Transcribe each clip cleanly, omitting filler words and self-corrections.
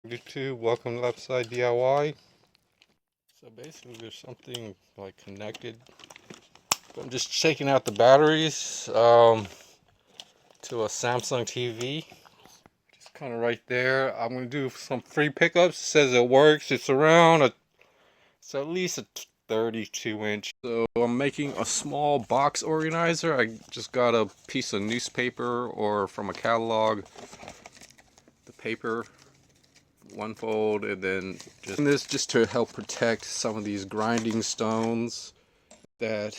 YouTube, welcome to Left Side DIY. So basically there's something like connected. I'm just checking out the batteries to a Samsung TV. Just kind of right there. I'm going to do some free pickups. It says it works. It's at least a 32-inch. So I'm making a small box organizer. I just got a piece of newspaper or from a catalog. The paper. One fold, and then just to help protect some of these grinding stones that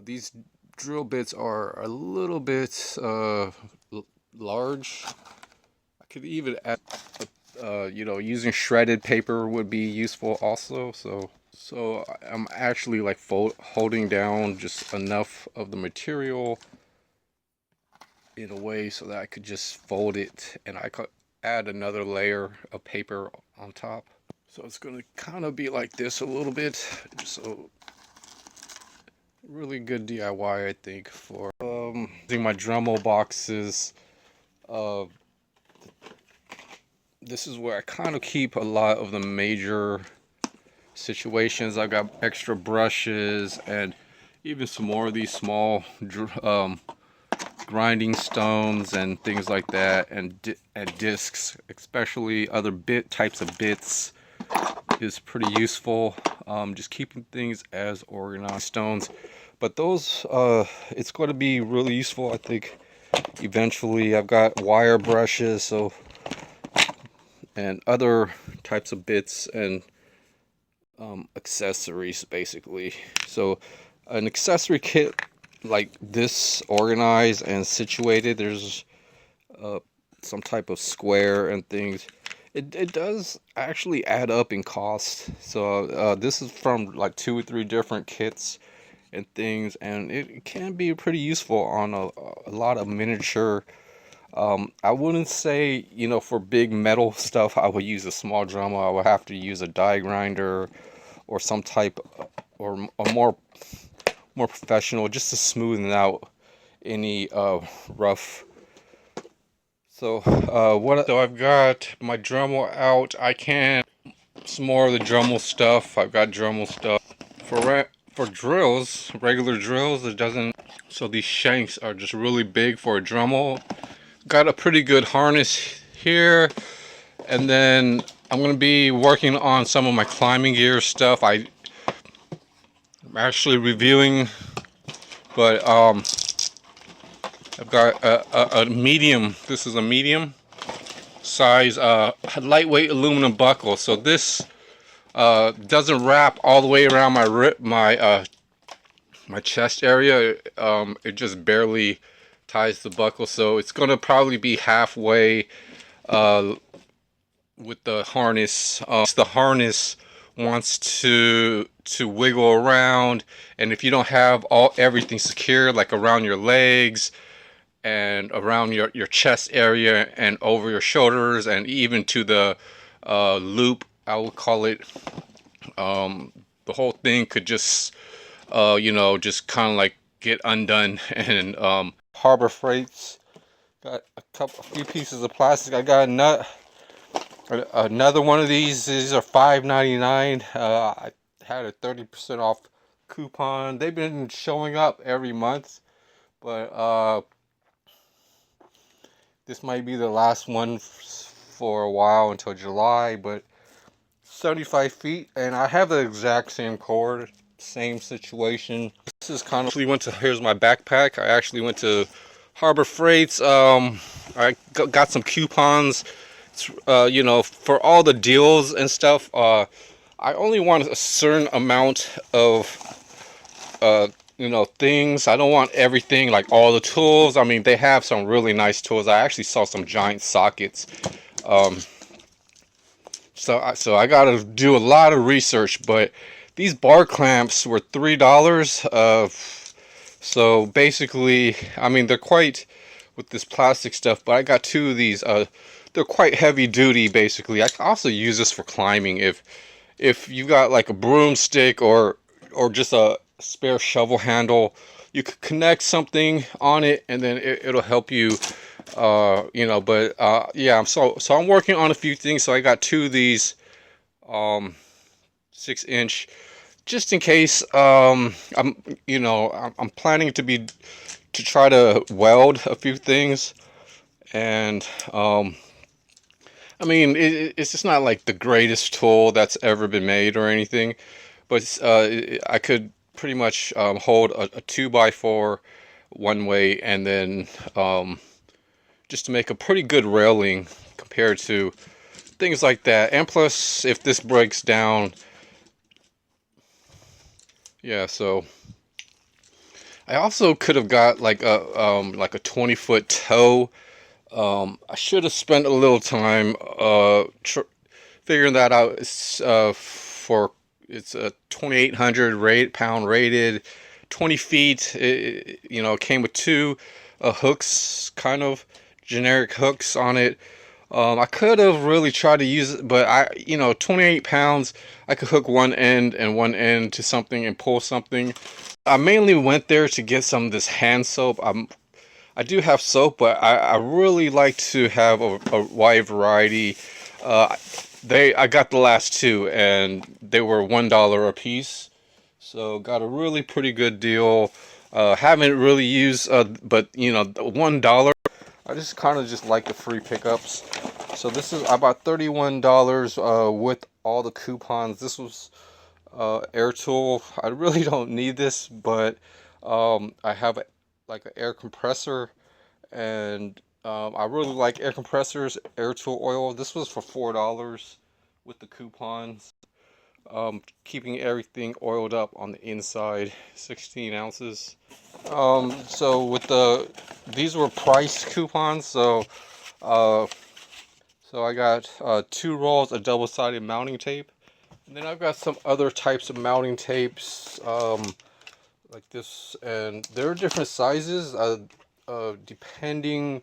these drill bits are a little bit large. I could even add using shredded paper would be useful also. So I'm actually like holding down just enough of the material in a way so that I could just fold it, and I could add another layer of paper on top. So it's going to kind of be like this a little bit. So really good DIY, I think, for using my Dremel boxes. This is where I kind of keep a lot of the major situations. I got extra brushes and even some more of these small grinding stones and things like that, and discs, especially other types of bits, is pretty useful. Just keeping things as organized. Stones, but those it's going to be really useful, I think, eventually. I've got wire brushes, and other types of bits and accessories, basically. So an accessory kit like this, organized and situated, there's some type of square and things. It does actually add up in cost. So this is from like 2 or 3 different kits and things, and it can be pretty useful on a lot of miniature. I wouldn't say, for big metal stuff I would use a small Dremel. I would have to use a die grinder or some type, or a more professional, just to smoothen out any rough. So I've got my Dremel out. I can some more of the Dremel stuff. I've got Dremel stuff for drills, regular drills. It doesn't. So these shanks are just really big for a Dremel. Got a pretty good harness here, and then I'm gonna be working on some of my climbing gear stuff. I'm actually reviewing, but I've got a medium. This is a medium size lightweight aluminum buckle. So this doesn't wrap all the way around my chest area. It just barely ties the buckle, so it's gonna probably be halfway with the harness. The harness wants to wiggle around, and if you don't have everything secure, like around your legs and around your chest area and over your shoulders and even to the loop, I would call it, the whole thing could just just kind of like get undone. And Harbor Freight's got a few pieces of plastic. I got another one of these. These are $5.99. I had a 30% off coupon. They've been showing up every month, but this might be the last one for a while, until July. But 75 feet, and I have the exact same cord, same situation. This is kind of, here's my backpack. I actually went to Harbor Freight's. I got some coupons, for all the deals and stuff. I only want a certain amount of things. I don't want everything, like all the tools. I mean, they have some really nice tools. I actually saw some giant sockets. So I gotta do a lot of research, but these bar clamps were $3. So basically, I mean, they're quite with this plastic stuff, but I got 2 of these. They're quite heavy duty, basically. I can also use this for climbing. If you got like a broomstick or just a spare shovel handle, you could connect something on it, and then it'll help you But yeah, so I'm working on a few things. So I got two of these um 6 inch, just in case. I'm planning to try to weld a few things, and I mean, it's just not like the greatest tool that's ever been made or anything, but I could pretty much hold a 2x4 one way, and then um, just to make a pretty good railing compared to things like that. And plus, if this breaks down, yeah. So I also could have got like a 20-foot tow. I should have spent a little time figuring that out. It's a 2,800 pound rated, 20 feet. It came with two hooks, kind of generic hooks on it. I could have really tried to use it, but 28 pounds, I could hook one end and one end to something and pull something. I mainly went there to get some of this hand soap. I do have soap, but I really like to have a wide variety. Uh, I got the last two, and they were $1 a piece, so got a really pretty good deal. Haven't really used, but $1. I just kind of just like the free pickups. So this is about $31 with all the coupons. This was air tool. I really don't need this, but I have like an air compressor, and I really like air compressors, air tool oil. This was for $4 with the coupons. Keeping everything oiled up on the inside, 16 ounces. So these were price coupons, uh, so I got 2 rolls of double-sided mounting tape. And then I've got some other types of mounting tapes, like this, and there are different sizes, depending,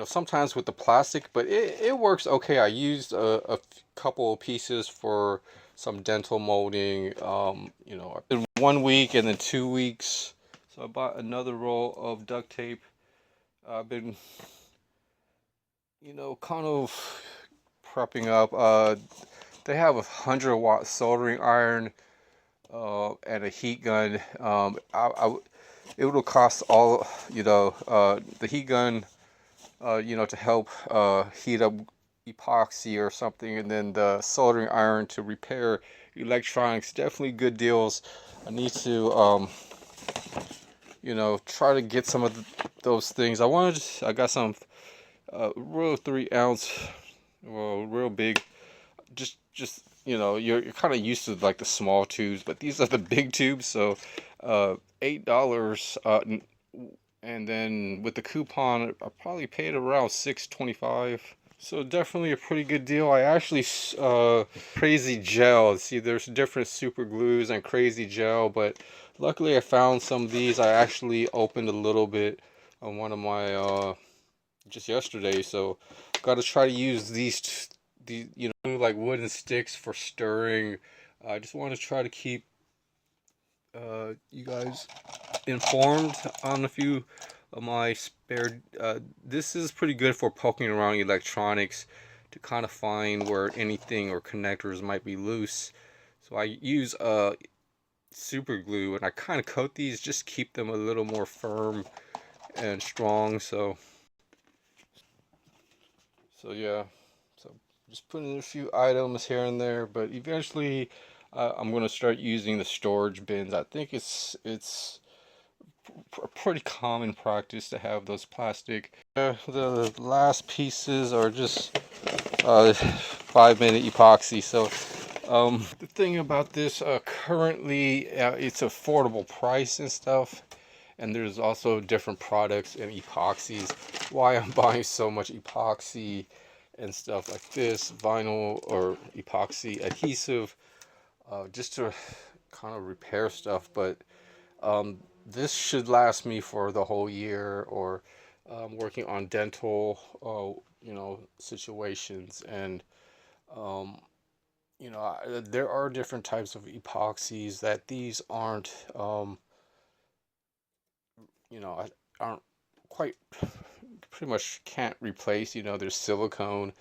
sometimes with the plastic, but it works okay. I used a couple of pieces for some dental molding, in 1 week and then 2 weeks. So I bought another roll of duct tape. I've been, kind of prepping up. They have 100-watt soldering iron and a heat gun. It will cost all, the heat gun, to help heat up epoxy or something, and then the soldering iron to repair electronics. Definitely good deals. I need to, try to get some of those things. I got some real 3 ounce, well, real big. You're kind of used to like the small tubes, but these are the big tubes. So $8, and then with the coupon I probably paid around $6.25. So definitely a pretty good deal. I actually crazy gel. See, there's different super glues and crazy gel, but luckily I found some of these. I actually opened a little bit on one of my just yesterday, so got to try to use these like wooden sticks for stirring. I just want to try to keep you guys informed on a few of my spare. This is pretty good for poking around electronics to kind of find where anything or connectors might be loose. So I use super glue, and I kind of coat these just keep them a little more firm and strong. So yeah, so just putting a few items here and there, but eventually I'm going to start using the storage bins. I think it's a pretty common practice to have those plastic. The last pieces are just 5-minute epoxy. So the thing about this, currently it's affordable price and stuff, and there's also different products and epoxies. Why I'm buying so much epoxy and stuff like this, vinyl or epoxy adhesive, just to kind of repair stuff. But this should last me for the whole year, or working on dental, situations. And um, there are different types of epoxies that these you know, aren't quite pretty much can't replace. You know, there's silicone,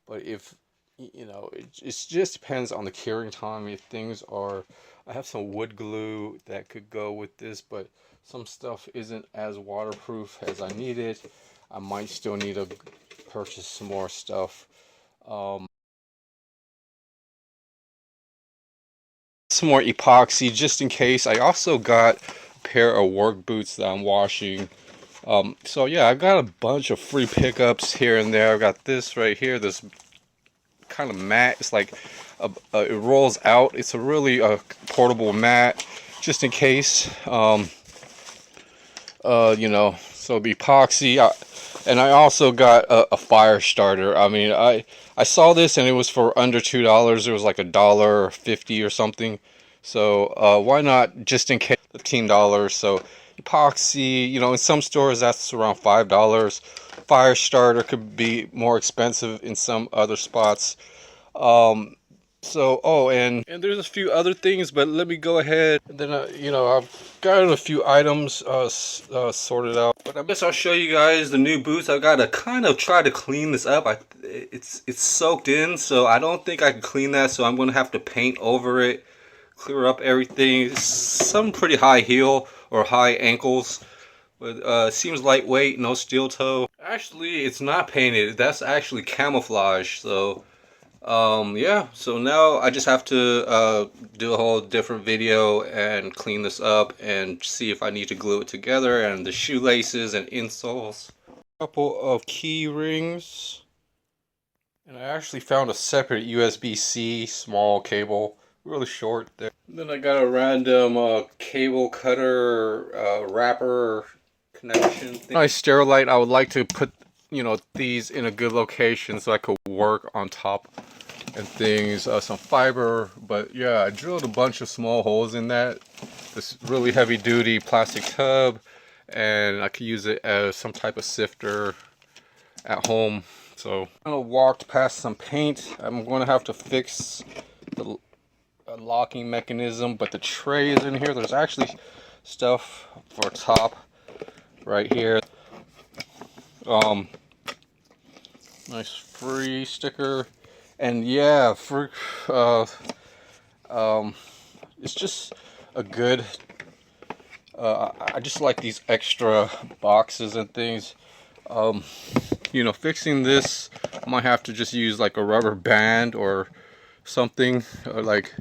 but if you know, it just depends on the curing time. If things are, I have some wood glue that could go with this, but some stuff isn't as waterproof as I need it. I might still need to purchase some more stuff. Some more epoxy just in case. I also got a pair of work boots that I'm washing. So yeah, I've got a bunch of free pickups here and there. I've got this right here, this kind of mat. It's like it rolls out. It's a really portable mat, just in case. You know, so the epoxy. And I also got a fire starter. I mean, I saw this and it was for under $2. It was like $1.50 or something. So why not, just in case, $15. So epoxy, you know, in some stores that's around $5. Fire starter could be more expensive in some other spots. So, oh, and there's a few other things, but let me go ahead. And then, you know, I've got a few items sorted out. But I guess I'll show you guys the new boots. I've got to kind of try to clean this up. It's soaked in, so I don't think I can clean that. So I'm going to have to paint over it, clear up everything. It's some pretty high heel or high ankles. But seems lightweight, no steel toe. Actually, it's not painted. That's actually camouflage. So yeah, so now I just have to do a whole different video and clean this up and see if I need to glue it together, and the shoelaces and insoles. A couple of key rings, and I actually found a separate USB-C small cable, really short there. And then I got a random cable cutter wrapper connection thing. My Sterilite, I would like to put, you know, these in a good location so I could work on top and things, some fiber. But yeah, I drilled a bunch of small holes in that, this really heavy duty plastic tub, and I could use it as some type of sifter at home. So I walked past some paint. I'm going to have to fix the locking mechanism, but the tray is in here. There's actually stuff for top right here. Nice free sticker. And yeah, it's just a good, I just like these extra boxes and things. You know, fixing this, I might have to just use like a rubber band or something, like,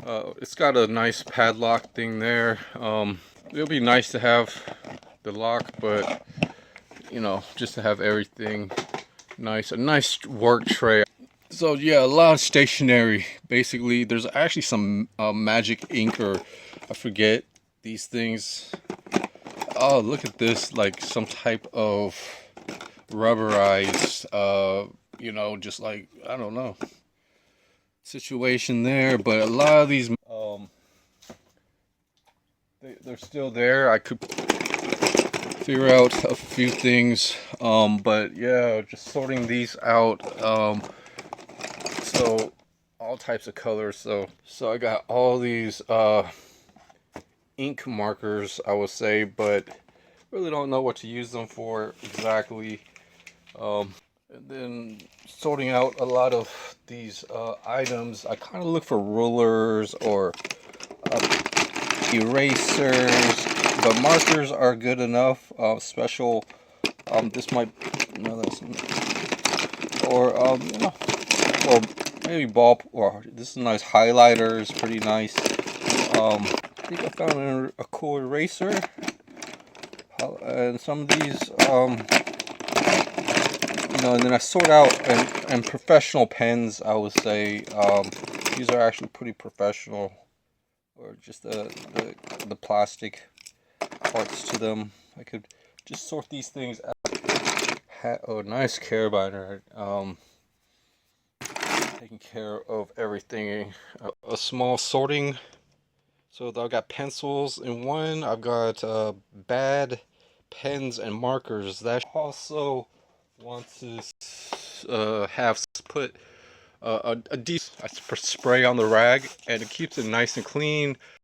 it's got a nice padlock thing there. It'll be nice to have the lock, but, you know, just to have everything nice, a nice work tray. So yeah, a lot of stationery. Basically, there's actually some magic ink, or I forget these things. Oh, look at this, like some type of rubberized, you know, just like, I don't know, situation there. But a lot of these, they're still there. I could figure out a few things, but yeah, just sorting these out. So all types of colors. So I got all these ink markers, I would say, but really don't know what to use them for exactly. And then sorting out a lot of these items, I kind of look for rulers or erasers, but markers are good enough. Special, this might, no, that's, or you know, or maybe ball, or this is a nice highlighter, it's pretty nice. I think I found a cool eraser, and some of these, you know, and then I sort out, and professional pens, I would say, these are actually pretty professional, or just the plastic parts to them. I could just sort these things out. Oh, nice carabiner. Taking care of everything. A small sorting. So I've got pencils in one. I've got bad pens and markers. That also want to have put a deep spray on the rag, and it keeps it nice and clean.